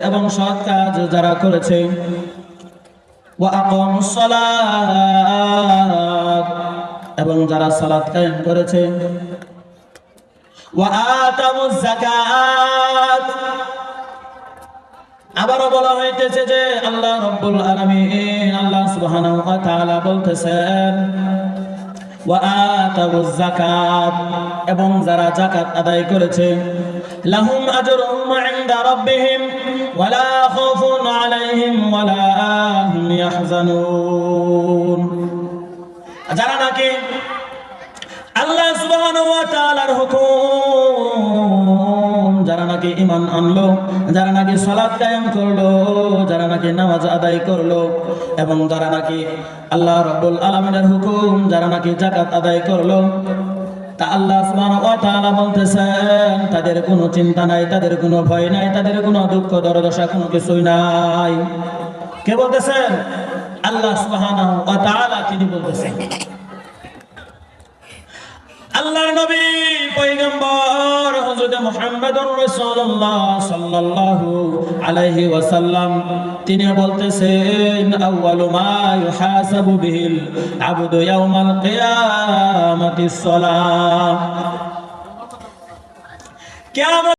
এবং সৎ কাজ যারা করেছে ওয়া আকামুস সালাত এবং যারা সালাত কায়েম করেছে ওয়া আতামুজ যাকাত। আবারো বলা হইতেছে যে আল্লাহ রাব্বুল আলামিন আল্লাহ সুবহানাহু ওয়া তাআলা বলতেছেন ওয়া আতামুজ যাকাত এবং যারা যাকাত আদায় করেছে লাহুম আজরুহুম ইনদা রাব্বিহিম ওয়ালা খাউফুন আলাইহিম ওয়ালা হুম ইয়াহজানুন। যারা নাকি আল্লাহ সুবহানাহু ওয়া তাআলার হুকুম, যারা নাকি ঈমান আনলো, যারা নাকি সালাত কায়েম করলো, যারা নাকি নামাজ আদায় করলো এবং যারা নাকি আল্লাহ রাব্বুল আলামিনের হুকুম, যারা নাকি যাকাত আদায় করলো, তা আল্লাহ সুবহানাহু ওয়া তাআলা বলতেছেন তাদের কোনো চিন্তা নাই, তাদের কোনো ভয় নাই, তাদের কোনো দুঃখ দুর্দশা কোনো কিছুই নাই। কে বলতেছেন? আল্লাহ সুবহানাহু ওয়া তাআলা তিনি বলতেছেন। আল্লাহর নবী পয়গম্বর হযরত মুহাম্মদুর রাসূলুল্লাহ সাল্লাল্লাহু আলাইহি ওয়াসাল্লাম তিনি বলতেছেন আউয়ালু মা ইউহাসাবু বিহিল আবদু ইয়াউমাল কিয়ামাতিস সালাহ। কিয়ামত